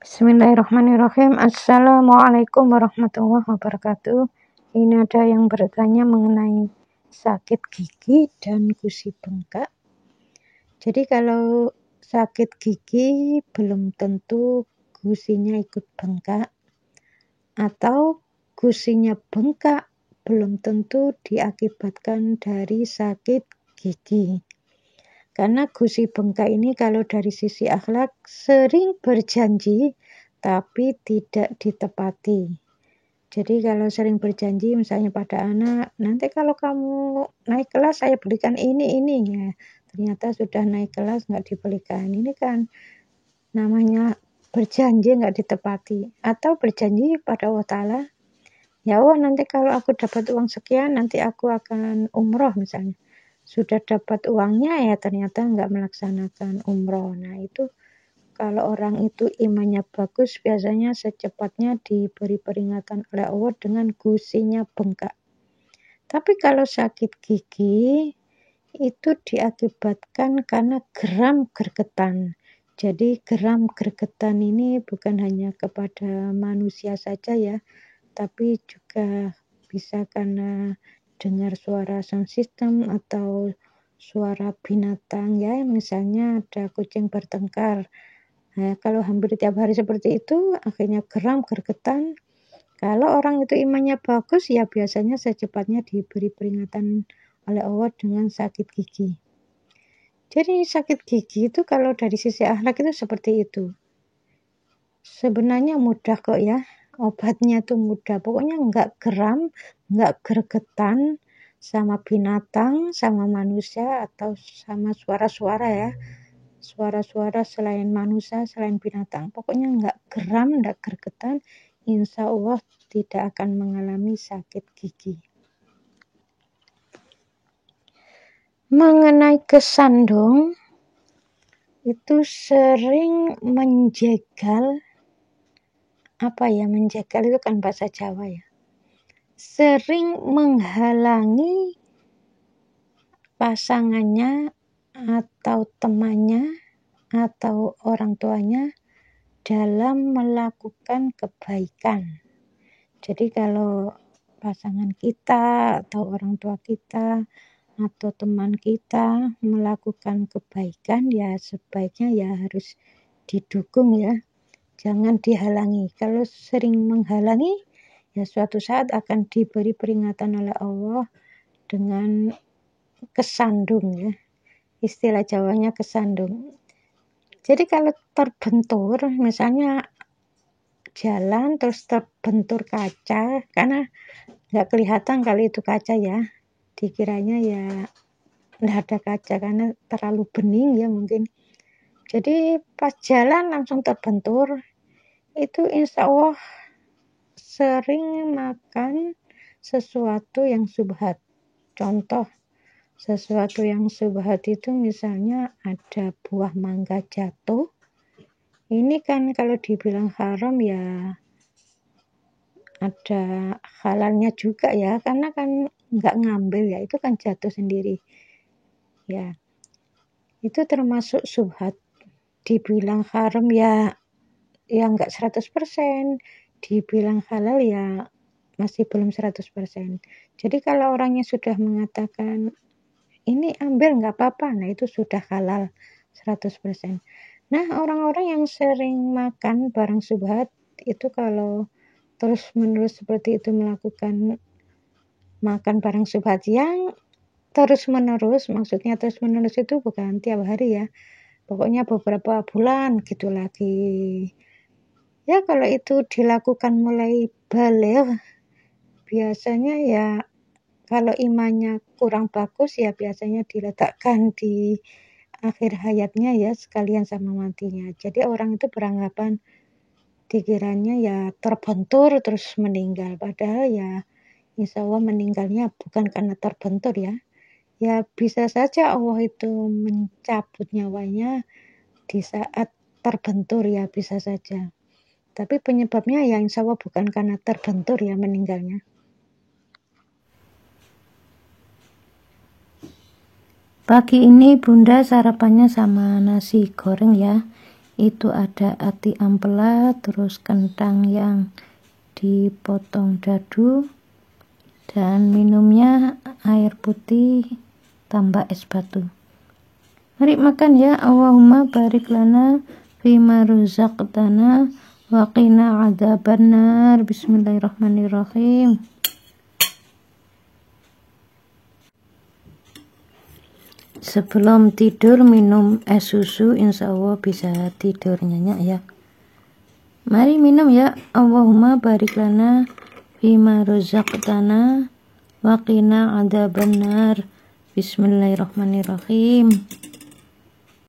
Bismillahirrahmanirrahim. Assalamualaikum warahmatullahi wabarakatuh. Ini ada yang bertanya mengenai sakit gigi dan gusi bengkak. Jadi kalau sakit gigi belum tentu gusinya ikut bengkak, atau gusinya bengkak belum tentu diakibatkan dari sakit gigi. Karena gusi bengkak ini kalau dari sisi akhlak sering berjanji tapi tidak ditepati. Jadi kalau sering berjanji misalnya pada anak, nanti kalau kamu naik kelas saya belikan ini ya. Ternyata sudah naik kelas nggak dibelikan. Ini kan namanya berjanji nggak ditepati. Atau berjanji pada Allah Ta'ala, ya Allah nanti kalau aku dapat uang sekian nanti aku akan umroh misalnya. Sudah dapat uangnya ya ternyata nggak melaksanakan umroh. Nah itu kalau orang itu imannya bagus biasanya secepatnya diberi peringatan oleh Allah dengan gusinya bengkak. Tapi kalau sakit gigi itu diakibatkan karena geram gergetan. Jadi geram gergetan ini bukan hanya kepada manusia saja ya, tapi juga bisa karena dengar suara sound system atau suara binatang ya, misalnya ada kucing bertengkar. Nah, kalau hampir tiap hari seperti itu akhirnya geram gergetan. Kalau orang itu imannya bagus ya biasanya secepatnya diberi peringatan oleh Allah dengan sakit gigi. Jadi sakit gigi itu kalau dari sisi akhlak itu seperti itu. Sebenarnya mudah kok ya. Obatnya tuh mudah, pokoknya nggak geram, nggak gergetan sama binatang, sama manusia atau sama suara-suara ya, suara-suara selain manusia, selain binatang, pokoknya nggak geram, nggak gergetan, insya Allah tidak akan mengalami sakit gigi. Mengenai kesandung itu sering menjegal. Menjegal itu kan bahasa Jawa ya. Sering menghalangi pasangannya atau temannya atau orang tuanya dalam melakukan kebaikan. Jadi kalau pasangan kita atau orang tua kita atau teman kita melakukan kebaikan ya sebaiknya ya harus didukung ya. Jangan dihalangi. Kalau sering menghalangi, ya suatu saat akan diberi peringatan oleh Allah dengan kesandung ya. Istilah Jawanya kesandung. Jadi kalau terbentur, misalnya jalan terus terbentur kaca, karena nggak kelihatan kali itu kaca ya. Dikiranya ya nggak ada kaca karena terlalu bening ya mungkin. Jadi pas jalan langsung terbentur. Itu insya Allah sering makan sesuatu yang subhat. Contoh sesuatu yang subhat itu misalnya ada buah mangga jatuh. Ini kan kalau dibilang haram ya ada halalnya juga ya, karena kan nggak ngambil ya, itu kan jatuh sendiri. Ya, itu termasuk subhat. Dibilang haram ya nggak 100%, dibilang halal ya masih belum 100%. Jadi kalau orangnya sudah mengatakan ini ambil nggak apa-apa, nah itu sudah halal 100%. Nah orang-orang yang sering makan barang subhat itu kalau terus-menerus seperti itu melakukan makan barang subhat yang terus-menerus, maksudnya terus-menerus itu bukan tiap hari ya, pokoknya beberapa bulan gitu lagi. Ya kalau itu dilakukan mulai baligh, biasanya ya kalau imannya kurang bagus ya biasanya diletakkan di akhir hayatnya ya sekalian sama matinya. Jadi orang itu beranggapan dikiranya ya terbentur terus meninggal. Padahal ya insya Allah meninggalnya bukan karena terbentur ya. Ya bisa saja Allah itu mencabut nyawanya di saat terbentur ya bisa saja. Tapi penyebabnya ya insya Allah bukan karena terbentur ya meninggalnya. Pagi ini Bunda sarapannya sama nasi goreng ya. itu ada ati ampela, terus kentang yang dipotong dadu, dan minumnya air putih tambah es batu. Mari makan ya. Allahumma barik lana fima razaqtana wa qina adzabannar. Bismillahirrahmanirrahim. Sebelum tidur minum es susu, insya Allah bisa tidur nyenyak ya. Mari minum ya. Allahumma barik lana fima razaqtana wa qina adzabannar. Bismillahirrahmanirrahim.